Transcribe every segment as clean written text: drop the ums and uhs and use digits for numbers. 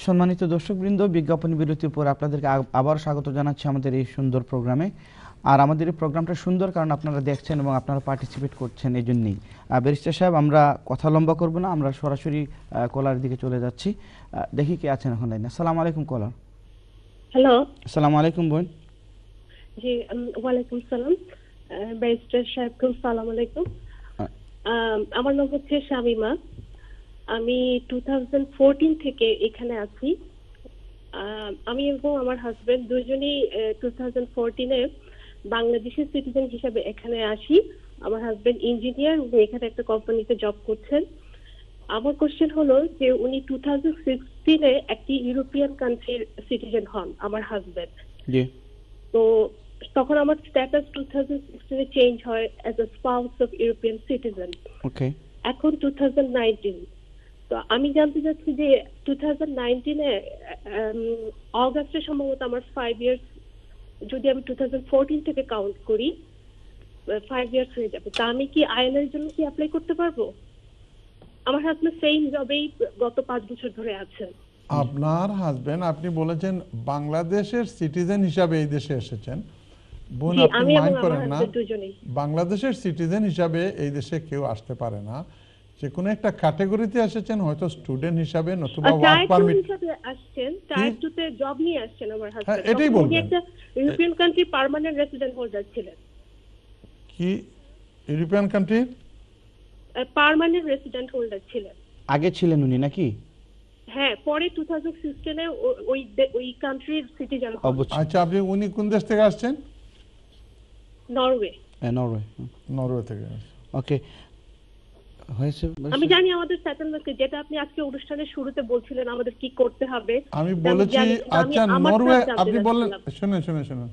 সম্মানিত দর্শকবৃন্দ, বিজ্ঞাপন বিরতির পর আপনাদেরকে আবার স্বাগত জানাচ্ছি আমাদের এই সুন্দর প্রোগ্রামে। আর আমাদের এই প্রোগ্রামটা সুন্দর কারণ আপনারা দেখছেন এবং আপনারা পার্টিসিপেট করছেন, এই জন্যই। ব্যারিস্টার সাহেব, আমরা কথা লম্বা করব না, আমরা সরাসরি কলার দিকে চলে যাচ্ছি। দেখি কে আছেন এখন লাইনে। আসসালামু আলাইকুম কলার। হ্যালো। আসসালামু আলাইকুম বোন। জি, ওয়ালাইকুম সালাম। ব্যারিস্টার সাহেবকে আসসালামু আলাইকুম। আমার নাম হচ্ছে শামিমা। আমি 2014 থেকে এখানে আছি। আমি এবং আমার হাজবেন্ড দুজনেই 2014-এ বাংলাদেশের সিটিজেন হিসেবে এখানে আসি। আমার হাজবেন্ড ইঞ্জিনিয়ার, উনি এখানে একটা কোম্পানিতে জব করছেন। আমার কোশ্চেন হলো যে উনি 2016-এ একটি ইউরোপিয়ান কান্ট্রির সিটিজেন হন, আমার হাজবেন্ড। জি। তো তখন আমার স্ট্যাটাস 2016-এ চেঞ্জ হয় as a spouse of European citizen. Okay. এখন 2019। তো আমি জানতে চাচ্ছি যে 2019-এ অগাস্টে সম্ভবত আমার 5 ইয়ার্স, যদি আমি 2014 থেকে কাউন্ট করি 5 ইয়ার্স হয়ে যাবে। তা আমি কি আইএলআর জন্য কি অ্যাপ্লাই করতে পারবো? আমার হাজবেন্ড সেম জবেই গত 5 বছর ধরে আছেন। আপনার হাজবেন্ড, আপনি বলেছেন বাংলাদেশের সিটিজেন হিসাবে এই দেশে এসেছেন। বোন, আপনি মাইন্ড করেন না, বাংলাদেশের সিটিজেন হিসাবে এই দেশে কেউ আসতে পারে না। যে কোনো একটা ক্যাটাগরিতে এসেছেন, হয়তো স্টুডেন্ট হিসাবে নতুবা ওয়ার্ক পারমিট হিসাবে আসছেন, টাইপ 2 তে জব নিয়ে আসছেন আমার হাজবেন্ড। হ্যাঁ, এটাই বলবেন। উনি একটা European country permanent resident holder ছিলেন। কি European country permanent resident holder ছিলেন? আগে ছিলেন উনি নাকি? হ্যাঁ, পরে 2016-এ ওই কান্ট্রির সিটিজেন হন। আচ্ছা, আপনি উনি কোন দেশ থেকে আসছেন? নরওয়ে। নরওয়ে। নরওয়ে থেকে। ওকে, হয়েছে। আমি জানি আমাদের সেটেলমেন্ট, যেটা আপনি আজকে অনুষ্ঠানের শুরুতে বলছিলেন আমাদের কি করতে হবে, আমি বলেছি। আচ্ছা, নরওয়ে আপনি বললেন, শুনুন শুনুন শুনুন,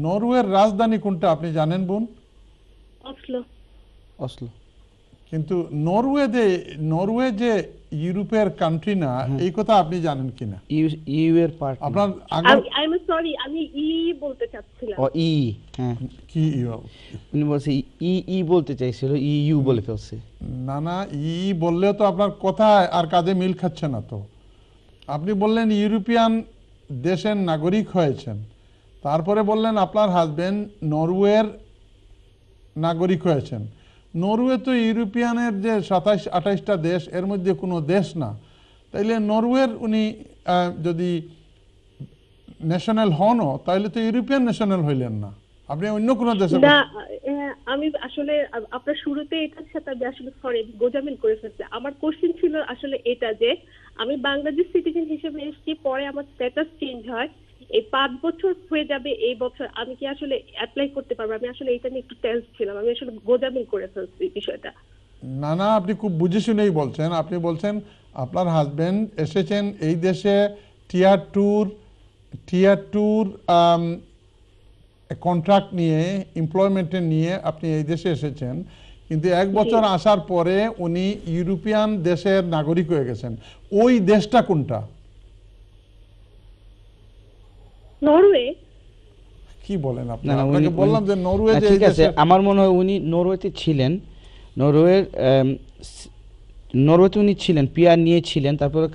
নরওয়ের রাজধানী কোনটা আপনি জানেন বোন? অসলো। অসলো। কিন্তু নরওয়ে যে ইউরোপের কান্ট্রি না, এই কথা আপনি জানেন কিনা? ইউ এর পার্ট। আপনার আই এম সরি, আমি বলতে চাচ্ছিলাম। ও হ্যাঁ, কি উনি বলছে ই বলতে চাইছিল, ইউ বলে ফেলছে। না না, বললেও তো আপনার কথা আর কাজে মিল খাচ্ছে না। তো আপনি বললেন ইউরোপিয়ান দেশের নাগরিক হয়েছেন, তারপরে বললেন আপনার হাজবেন্ড নরওয়ের নাগরিক হয়েছেন। নরওয়ে তো ইউরোপিয়ানের যে 27-28টা দেশ, এর মধ্যে কোনো দেশ না। তাইলে নরওয়ের উনি যদি ন্যাশনাল হনও, তাইলে তো ইউরোপিয়ান ন্যাশনাল হইলেন না, আপনি অন্য কোনো দেশে। না, আমি আসলে আপনার শুরুতে এটার সাথে আমি আসলে সরি গোজামিল করে ফেলছি। আমার কোশ্চেন ছিল আসলে এটা যে আমি বাংলাদেশ সিটিজেন হিসেবে এসেছি, পরে আমার স্ট্যাটাস চেঞ্জ হয়, এই 5 বছর হয়ে যাবে এই বছর, আমি কি আসলে অ্যাপ্লাই করতে পারবো? আমি আসলে এটা নিয়ে একটু টেন্স ছিলাম, আমি আসলে গোজামিল করে ফেলছি বিষয়টা। না না, আপনি খুব বুঝে শুনেই বলছেন। আপনি বলছেন আপনার হাজবেন্ড এসেছেন এই দেশে টিয়ার টুর কন্ট্রাক্ট নিয়ে, এমপ্লয়মেন্টের নিয়ে আপনি এই দেশে এসেছেন, কিন্তু 1 বছর আসার পরে উনি ইউরোপিয়ান দেশের নাগরিক হয়ে গেছেন। ওই দেশটা কোনটা? নরওয়ে। কি বলেন আপনি? আপনাকে বললাম যে নরওয়ে। ঠিক আছে, আমার মনে হয় উনি নরওয়েতে ছিলেন। নরওয়েতে উনি ছিলেন, পিআর নিয়েছিলেন, তারপরে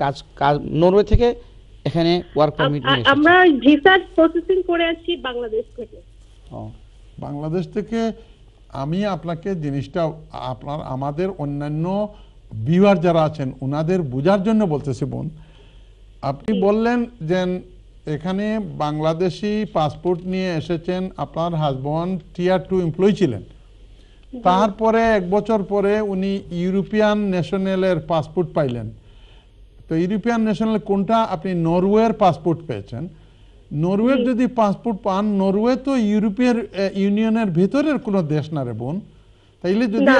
কাজ নরওয়ে থেকে এখানে ওয়ার্ক পারমিট নিয়ে এসেছেন। আমরা ভিসা প্রসেসিং করে আসছি বাংলাদেশ থেকে। বাংলাদেশ থেকে। আমি আপনাকে জিনিসটা আমাদের অন্যান্য ভিউয়ার যারা আছেন ওনাদের বোঝার জন্য বলতেছি বোন। আপনি বললেন যে এখানে বাংলাদেশি পাসপোর্ট নিয়ে এসেছেন, আপনার হাজবেন্ড টিয়ার 2 এমপ্লয়ি ছিলেন, তারপরে 1 বছর পরে উনি ইউরোপিয়ান ন্যাশনালের পাসপোর্ট পাইলেন। তো ইউরোপিয়ান ন্যাশনাল কোনটা? আপনি নরওয়ের পাসপোর্ট পেয়েছেন। নরওয়ের যদি পাসপোর্ট পান, নরওয়ে তো ইউরোপীয় ইউনিয়নের ভিতরের কোনো দেশ না রে বোন। তাইলে যদি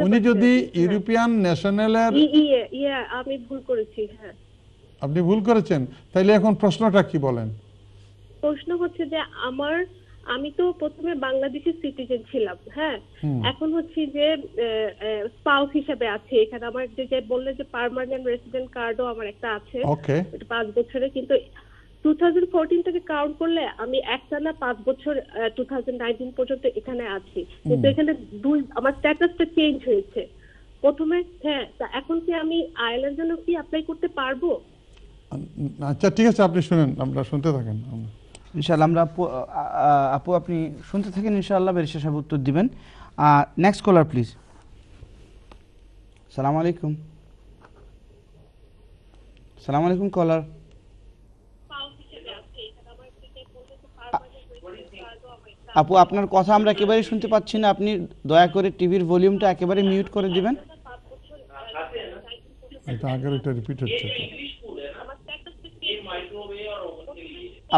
উনি যদি ইউরোপিয়ান ন্যাশনালের, আমি ভুল করেছি। হ্যাঁ, আপনি ভুল করেছেন। তাইলে এখন প্রশ্নটা কি বলেন? প্রশ্ন হচ্ছে যে আমি তো প্রথমে বাংলাদেশের সিটিজেন ছিলাম, হ্যাঁ, এখন হচ্ছে যে স্পাউস হিসেবে আছে এখানে। আমার যে বললে যে পার্মানেন্ট রেসিডেন্ট কার্ডও আমার একটা আছে, 5 বছরের, কিন্তু 2014 থেকে কাউন্ট করলে আমি একটানা 5 বছর 2019 পর্যন্ত এখানে আছি, কিন্তু এখানে আমার স্ট্যাটাসটা চেঞ্জ হয়েছে। প্রথমে হ্যাঁ, তা এখন কি আমি আইএলএর জন্য কি অ্যাপ্লাই করতে পারবো? আচ্ছা ঠিক আছে, আপনি শুনেন, আমরা শুনতে থাকেন। ইনশাআল্লাহ আমরা আপু আপনি শুনতে থাকেন, ইনশাআল্লাহ ব্যারিস্টার সাহেব উত্তর দিবেন। Next collar please. সালাম আলাইকুম। সালাম আলাইকুম কলার। আপু আপনার কথা আমরা একেবারে শুনতে পাচ্ছি না, আপনি দয়া করে টিভির ভলিউমটা একেবারে মিউট করে দিবেন। এটা আগের এটা রিপিট হচ্ছে।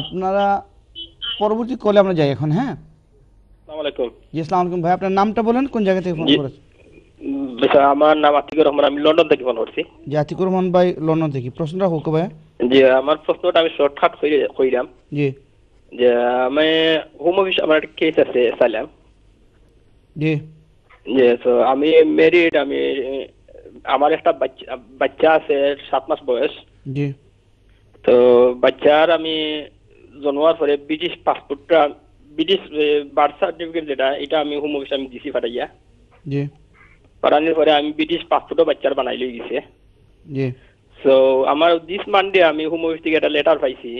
আপনারা পরবর্তী কলে আমরা যাই এখন। হ্যাঁ, আসসালামু আলাইকুম। জি আসসালামু আলাইকুম ভাই, আপনার নামটা বলেন, কোন জায়গা থেকে ফোন করেছেন? আমার নাম আতিকুর রহমান, আমি লন্ডন থেকে ফোন করছি। জি আতিকুর রহমান ভাই লন্ডন থেকে, প্রশ্নটা হোক ভাই। জি আমার প্রশ্নটা আমি শর্টকাট কইরাম। জি যে আমি হোম অফিস, আমার একটা কেস আছে সাইলাম। জি যে তো আমি ম্যারিড, আমি আমার একটা বাচ্চা আছে 7 মাস বয়স। জি তো বাচ্চার আমি জন্মার পরে ব্রিটিশ পাসপোর্টটা, ব্রিটিশ বার্থ সার্টিফিকেট যেটা, এটা আমি হোম অফিস আমি দিছি পাঠাইয়া। জি পাঠানোর পরে আমি ব্রিটিশ পাসপোর্টও বাচ্চার বানাই লই গেছে। জি সো আমার দিস মানডে আমি হোম অফিস থেকে একটা লেটার পাইছি।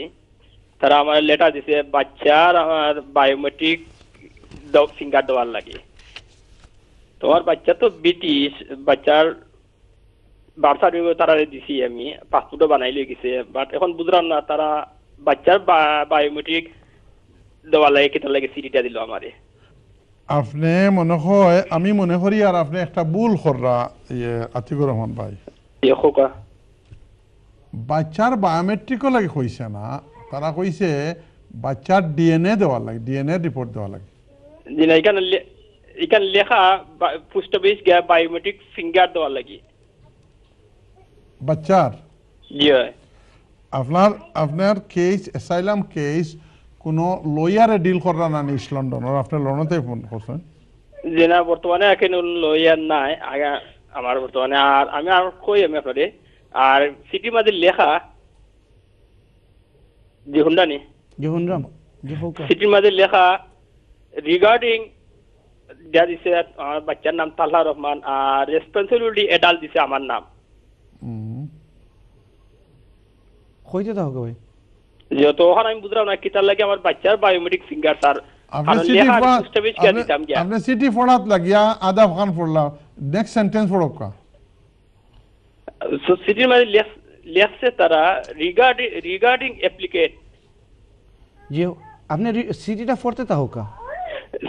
তারা আমার লেটার দিছে বাচ্চার আমার বায়োমেট্রিক ফিঙ্গার দেওয়ার লাগে। তোমার বাচ্চা তো ব্রিটিশ, বাচ্চার বার্থ সার্টিফিকেট তারা দিছি, আমি পাসপোর্টও বানাই লই গেছে। বাট এখন বুঝলাম না তারা বাচ্চার বায়োমেট্রিক দেওয়ার লাগে কেটার লাগে সিডিটা দিল আমারে। আপনি মনে হয়, আমি মনে করি আর আপনি একটা ভুল কররা আতিকুর রহমান ভাই। খোকা বাচ্চার বায়োমেট্রিকও লাগে কইছে না, তারা কইছে বাচ্চার ডিএনএ দেওয়ার লাগে, ডিএনএ রিপোর্ট দেওয়া লাগে। জি না, এখানে লেখা পোস্ট অফিস গিয়া বায়োমেট্রিক ফিঙ্গার দেওয়ার লাগে বাচ্চার। জি হয়। আপনার কেস, অ্যাসাইলাম কেস কোনো লয়ারে ডিল করা না ইস্ট লন্ডন, আর আপনি লন্ডনতে ফোন করছেন? যে না, বর্তমানে এখন লয়ার নাই আগে আমার বর্তমানে। আর আমি আর কই আমি আপনারে, আর সিটি মাঝে লেখা যে হুন্ডানি জি হুনরাম জি হোক। সিটির মাঝে লেখা রিগার্ডিং যা দিছে আমার বাচ্চার নাম তালহা রহমান, আর রেসপন্সিবিলিটি এডাল্ট দিছে আমার নাম। কইতে তো হোক ভাই। যে তো ওখানে আমি বুঝলাম না কিতার লাগে আমার বাচ্চার বায়োমেট্রিক ফিঙ্গার স্যার। আপনি সিটি পড়াত লাগিয়া আদা খান পড়লা, নেক্সট সেন্টেন্স পড়কা। সিটির মাঝে লেখছে তারা রিগার্ডিং অ্যাপ্লিকেট। জি আপনি সিটিটা পড়তে তা হোক।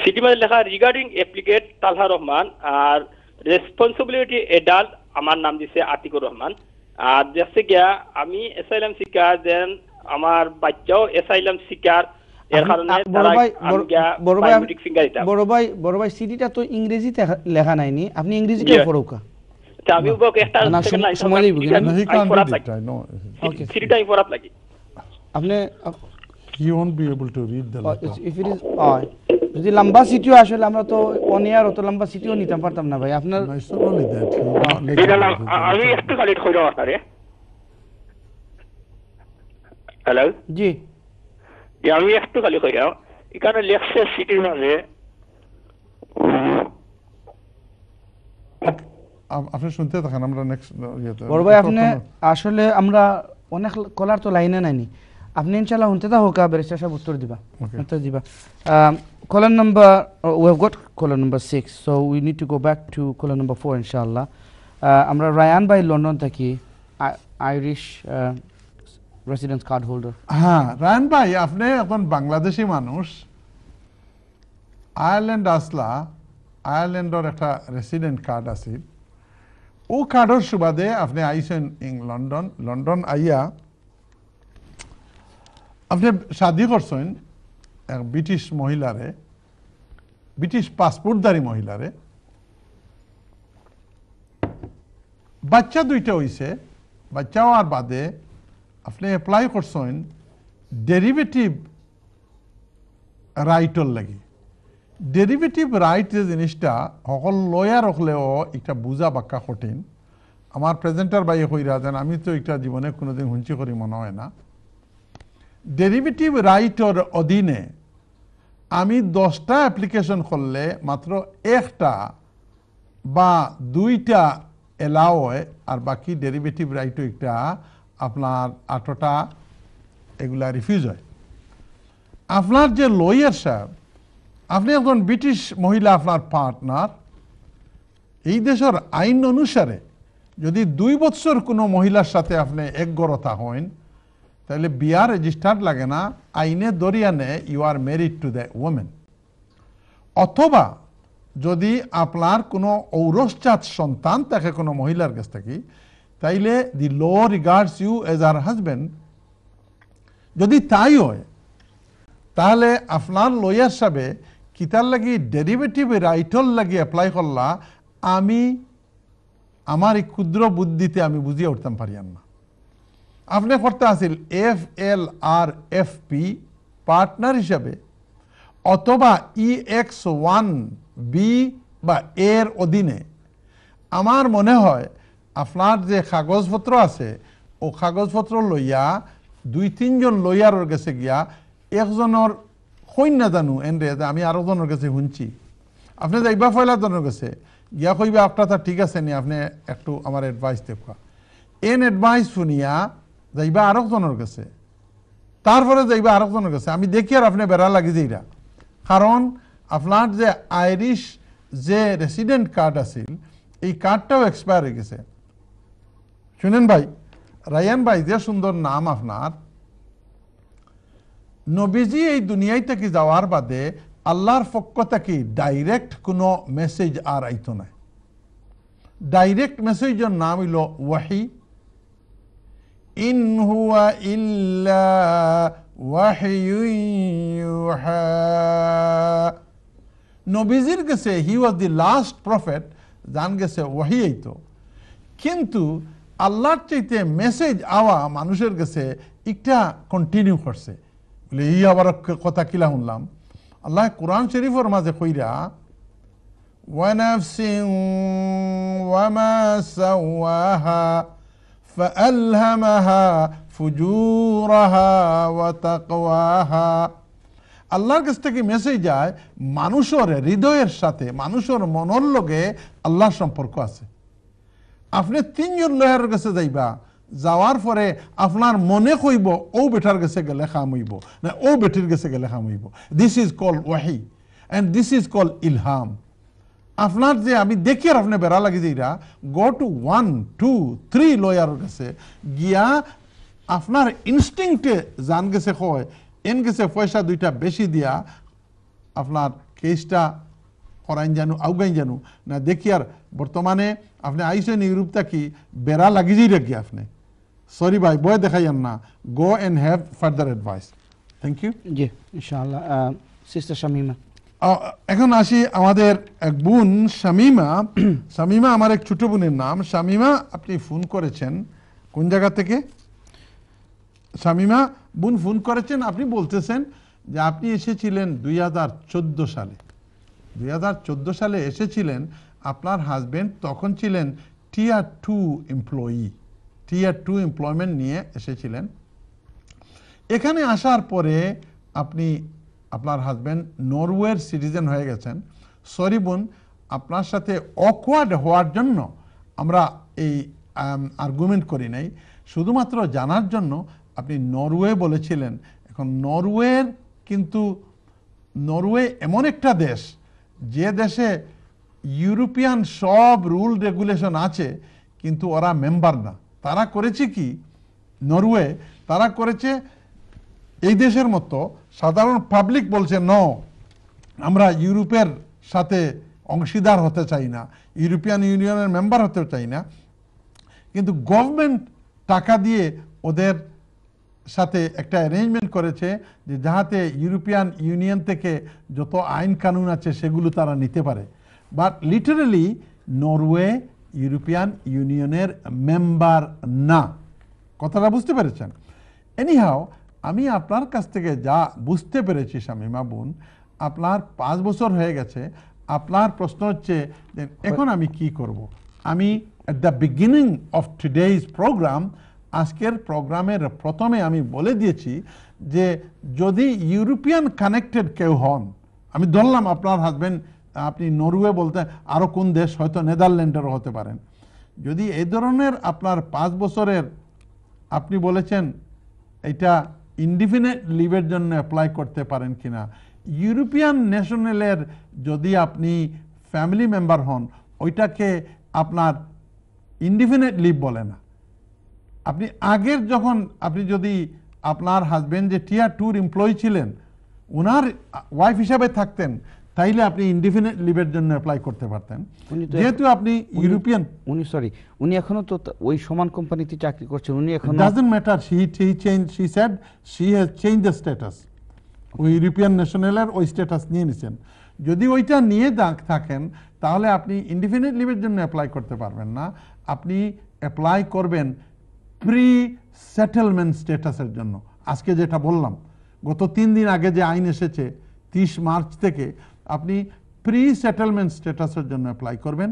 সিটি মাঝে লেখা রিগার্ডিং অ্যাপ্লিকেট তালহা রহমান, আর রেসপন্সিবিলিটি এডাল্ট আমার নাম দিছে আতিকুর রহমান। আর দেখছে গিয়া আমি অ্যাসাইলাম শিকার, দেন আমার বাচ্চাও অ্যাসাইলাম শিকার। এর কারণে বড় ভাই সিটিটা তো ইংরেজিতে লেখা নাইনি, আপনি ইংরেজিতে পড়োকা। আমি একটা সময় লাগবে সিটিটা আমি পড়াত লাগি। আপনি he won't be able to read the letter. if it is যদি লম্বা সিটিও আসলে আমরা তো অনিয়ার অত লম্বা সিটিও নিতে পারতাম না ভাই আপনার। No, it's not only that. আমি একটু খালি কইরা আপনারে। হ্যালো জি আমি একটু খালি কইরা, এখানে লেখছে সিটির মাঝে। আপনি শুনতে থাকেন, আমরা নেক্সট বড় ভাই আপনি আসলে আমরা অনেক কলার তো লাইনে নাইনি, আপনি ইনশাআল্লাহ শুনতে তা হোক, ব্যারিস্টার সাহেব উত্তর দিবা। উত্তর দিবা। Caller number, we have got caller number 6, so we need to go back to caller number 4 inshallah. আমরা রায়ান ভাই লন্ডন থেকে, আইরিশ রেসিডেন্স কার্ড হোল্ডার। হ্যাঁ রায়ান ভাই, আপনি এখন বাংলাদেশি মানুষ, আয়ারল্যান্ড আসলা, আয়ারল্যান্ডের একটা রেসিডেন্ট কার্ড আছে, ও কার্ডের সুবাদে আপনি আইসেন লন্ডন। লন্ডন আইয়া আপনি শাদি করছেন এক ব্রিটিশ মহিলারে, ব্রিটিশ পাসপোর্টধারী মহিলারে। বাচ্চা দুইটা হইছে, বাচ্চা হওয়ার বাদে আপনি অ্যাপ্লাই করছেন ডেরিভেটিভ রাইটর লাগি। ডেরিভেটিভ রাইট যে জিনিসটা সকল লয়ার হলেও একটা বুঝা বাক্কা কঠিন। আমার প্রেজেন্টার বাইয়ে কইরা দেন, আমি তো একটা জীবনে কোনোদিন হুঞ্চি করি মনে হয় না। ডেরিভেটিভ রাইটর অধীনে আমি 10টা অ্যাপ্লিকেশন করলে মাত্র একটা বা দুইটা এলাও হয় আর বাকি ডেরিভেটিভ রাইটও একটা আপনার 8টা এগুলা রিফিউজ হয়। আপনার যে লয়ার সাহেব, আপনি একজন ব্রিটিশ মহিলা আপনার পার্টনার, এই দেশের আইন অনুসারে যদি 2 বছর কোনো মহিলার সাথে আপনি এক গড়তা হন, তাহলে বিয়া রেজিস্টার্ড লাগে না, আইনে দরিয়ানে you are married to the women. অথবা যদি আপনার কোনো ঔরসজাত সন্তান থাকে কোনো মহিলার কাছ থেকে, তাইলে the law regards you as her husband. যদি তাই হয়, তাহলে আপনার লয়ার সাহেবে কিতার লাগি ডেরিভেটিভ রাইটর লাগি অ্যাপ্লাই করলা, আমি আমার এই ক্ষুদ্র বুদ্ধিতে আমি বুঝিয়ে উঠতাম পারিয়ান না। আপনি করতে আসিল FLRFP পার্টনার হিসাবে, অথবা EX1B বা এর অধীনে। আমার মনে হয় আপনার যে কাগজপত্র আছে ও কাগজপত্র লইয়া 2-3 জন লয়ারের কাছে গিয়া, একজনের হইন না জানু এনরে আমি আরো জনের কাছে শুনছি, আপনি যাইবা ফয়লা জনের কাছে গিয়া কইবা আপনার তা ঠিক আছে নি, আপনি একটু আমার অ্যাডভাইস দেখা। এন অ্যাডভাইস শুনিয়া যাইবা আরো জনের কাছে, তারপরে যাইবা আরো জনের কাছে। আমি দেখি আর আপনি বেড়া লাগি যাইরা, কারণ আপনার যে আইরিশ যে রেসিডেন্ট কার্ড আছিল, এই কার্ডটাও এক্সপায়ার হয়ে গেছে। শুনেন ভাই, রায়ান ভাই যে সুন্দর নাম আপনার, নবীজি এই দুনিয়ায় থেকে যাওয়ার বাদে আল্লাহর পক্ষ থেকে ডাইরেক্ট কোনো মেসেজ আর আইতো না। ডাইরেক্ট মেসেজের নাম হইল ওয়াহি। ইন হুয়া ইল্লা ওয়াহিয়ুন ইউহা। নবীজির কাছে হি ওয়াজ দি লাস্ট প্রফেট, জান গেছে ওয়াহি আইতো। কিন্তু আল্লাহর চাইতে মেসেজ আওয়া মানুষের কাছে একটা কন্টিনিউ করছে। বলে এই আবার কথা কিলা শুনলাম, আল্লাহ কোরআন শরীফের মাঝে কইরা, ওয়ানাফসিন ওয়ামা সাওয়াহা ফাআলহামাহা ফুজুরাহা ওয়া তাকওয়াহা। আল্লাহর কাছ থেকে মেসেজ যায় মানুষের হৃদয়ের সাথে, মানুষের মনের লগে আল্লাহর সম্পর্ক আছে। আপনি 3 জন লয়ারের কাছে যাইবা, যাওয়ার পরে আপনার মনে কইব ও বেটার কাছে গেলে কাম হইব না ও বেটির কাছে গেলে কাম হইব। দিস ইজ কল ওয়াহি and this is call Ilham. আপনার যে আমি দেখি আর আপনি বেড়া লাগি যাইরা, গো টু 1, 2, 3 লয়ারের কাছে গিয়া আপনার ইনস্টিংক্টে জান গেছে কয় এন গেছে পয়সা 2টা বেশি দিয়া আপনার কেসটা করাইন জানু আউগাইন জানু না। দেখি আর বর্তমানে আপনি আইসেন ইউরোপ থাকি বেড়া লাগি যাই রাখি আপনি, সরি ভাই বয় দেখাইয়েন না, go and have further advice. Thank you. জি ইনশাআল্লাহ। সিস্টার শামিমা। এখন আসি আমাদের এক বোন শামিমা। শামিমা আমার এক ছোট বোনের নাম। শামিমা, আপনি ফোন করেছেন কোন জায়গা থেকে? শামিমা বোন ফোন করেছেন, আপনি বলতেছেন যে আপনি এসেছিলেন 2014 সালে। 2014 সালে এসেছিলেন, আপনার হাজবেন্ড তখন ছিলেন টিয়ার 2 এমপ্লয়ি, টিয়ার 2 এমপ্লয়মেন্ট নিয়ে এসেছিলেন। এখানে আসার পরে আপনি আপনার হাজবেন্ড নরওয়ের সিটিজেন হয়ে গেছেন। সরি বোন, আপনার সাথে অকওয়ার্ড হওয়ার জন্য আমরা এই আর্গুমেন্ট করি নাই, শুধুমাত্র জানার জন্য আপনি নরওয়ে বলেছিলেন। এখন নরওয়ের কিন্তু নরওয়ে এমন একটা দেশ যে দেশে ইউরোপিয়ান সব রুল রেগুলেশন আছে, কিন্তু ওরা মেম্বার না। তারা করেছে কি, নরওয়ে তারা করেছে এই দেশের মতো, সাধারণ পাবলিক বলছে ন, আমরা ইউরোপের সাথে অংশীদার হতে চাই না, ইউরোপিয়ান ইউনিয়নের মেম্বার হতে চাই না, কিন্তু গভর্নমেন্ট টাকা দিয়ে ওদের সাথে একটা অ্যারেঞ্জমেন্ট করেছে যে যাহাতে ইউরোপিয়ান ইউনিয়ন থেকে যত আইন কানুন আছে সেগুলো তারা নিতে পারে। বাট লিটারালি নরওয়ে ইউরোপিয়ান ইউনিয়নের মেম্বার না। কথাটা বুঝতে পেরেছেন? এনিহাও আমি আপনার কাছ থেকে যা বুঝতে পেরেছি শামিমা বোন, আপনার 5 বছর হয়ে গেছে। আপনার প্রশ্ন হচ্ছে যে এখন আমি কি করব। আমি at the beginning of today's program, আজকের প্রোগ্রামের প্রথমে আমি বলে দিয়েছি যে যদি ইউরোপিয়ান কানেক্টেড কেউ হন, আমি ধরলাম আপনার হাজবেন্ড আপনি নরওয়ে বলতে আরও কোন দেশ, হয়তো নেদারল্যান্ডেরও হতে পারেন। যদি এই ধরনের আপনার 5 বছরের আপনি বলেছেন এটা ইনডিফিনিট লিভের জন্য অ্যাপ্লাই করতে পারেন কিনা, ইউরোপিয়ান ন্যাশনালের যদি আপনি ফ্যামিলি মেম্বার হন ওইটাকে আপনার ইনডিফিনিট লিভ বলে না। আপনি আগের যখন আপনি যদি আপনার হাজবেন্ড যে টিয়ার 2 এমপ্লয়ি ছিলেন ওনার ওয়াইফ হিসাবে থাকতেন তাইলে আপনি ইনডিফিনিট লিভের জন্য অ্যাপ্লাই করতে পারতেন। যেহেতু আপনি ইউরোপিয়ান, উনি এখনো তো ওই সমান কোম্পানিতে চাকরি করছেন, উনি এখনো doesn't matter, she said she has changed the status, ওই ইউরোপিয়ান ন্যাশনালের ওই স্ট্যাটাস নিয়ে নিছেন। যদি ওইটা নিয়ে থাকেন তাহলে আপনি ইনডিফিনিট লিভের জন্য অ্যাপ্লাই করতে পারবেন না, আপনি অ্যাপ্লাই করবেন প্রি সেটেলমেন্ট স্ট্যাটাসের জন্য। আজকে যেটা বললাম, গত 3 দিন আগে যে আইন এসেছে 30 মার্চ থেকে, আপনি প্রি সেটেলমেন্ট স্ট্যাটাসের জন্য অ্যাপ্লাই করবেন।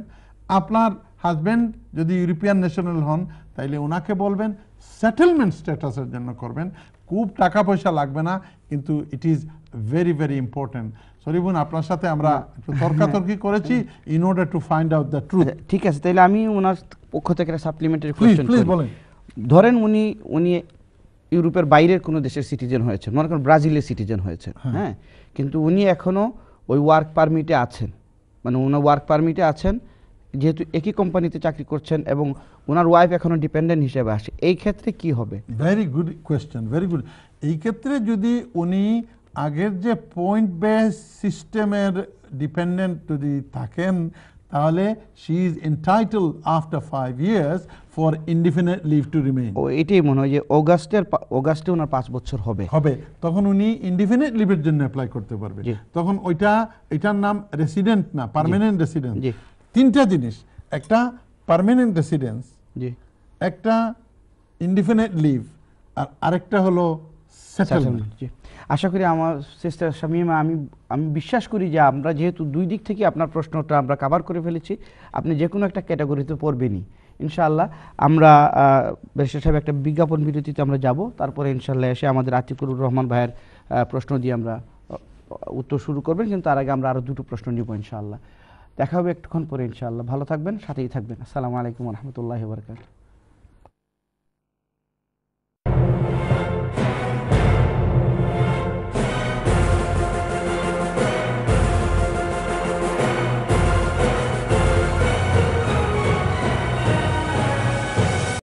আপনার হাজব্যান্ড যদি ইউরোপিয়ান ন্যাশনাল হন তাইলে ওনাকে বলবেন সেটেলমেন্ট স্ট্যাটাসের জন্য করবেন। খুব টাকা পয়সা লাগবে না, কিন্তু it is very very important. সরিবুন, আপনার সাথে আমরা একটু তর্কাতর্কি করেছি in order to find out the truth. ঠিক আছে, তাহলে আমি ওনার পক্ষ থেকে একটা সাপ্লিমেন্টারি প্লিজ কোশ্চেন প্লিজ করি। বলেন। ধরেন উনি ইউরোপের বাইরের কোনো দেশের সিটিজেন হয়েছে, মনে করেন ব্রাজিলের সিটিজেন হয়েছে, হ্যাঁ, কিন্তু উনি এখনো ওই ওয়ার্ক পারমিটে আছেন, মানে ওনার ওয়ার্ক পারমিটে আছেন, যেহেতু একই কোম্পানিতে চাকরি করছেন এবং ওনার ওয়াইফ এখনো ডিপেন্ডেন্ট হিসেবে আসে, এই ক্ষেত্রে কি হবে? Very good question, very good. এই ক্ষেত্রে যদি উনি আগের যে পয়েন্ট বেস সিস্টেমের ডিপেন্ডেন্ট যদি থাকেন তাহলে she is entitle after 5 years for indefinite leave to remain. ও এটাই মনে হয় যে অগাস্টে ওনার 5 বছর হবে, তখন উনি ইনডিফিনিট লিভের জন্য অ্যাপ্লাই করতে পারবে। জি। তখন এটার নাম রেসিডেন্ট না, পার্মানেন্ট রেসিডেন্ট। জি। 3টা জিনিস, একটা পার্মানেন্ট রেসিডেন্স, জি, একটা ইনডিফিনিট লিভ, আর আরেকটা হলো সেটেলমেন্ট। জি। আশা করি আমার সিস্টার শামীমা, আমি বিশ্বাস করি যে আমরা যেহেতু 2 দিক থেকে আপনার প্রশ্নটা আমরা কভার করে ফেলেছি, আপনি যে কোনো একটা ক্যাটাগরিতে পড়বেনই ইনশাআল্লাহ। আমরা ব্যারিস্টার সাহেব একটা বিজ্ঞাপন বিরতিতে আমরা যাব, তারপরে ইনশাআল্লাহ এসে আমাদের আতিকুর রহমান ভাইয়ের প্রশ্ন দিয়ে আমরা উত্তর শুরু করবেন, কিন্তু তার আগে আমরা আরও 2টো প্রশ্ন নিব ইনশাআল্লাহ। দেখা হবে একটুক্ষণ পরে ইনশাআল্লাহ। ভালো থাকবেন, সাথেই থাকবেন। আসসালামু আলাইকুম ওয়া রাহমাতুল্লাহি ওয়া বারাকাতুহু।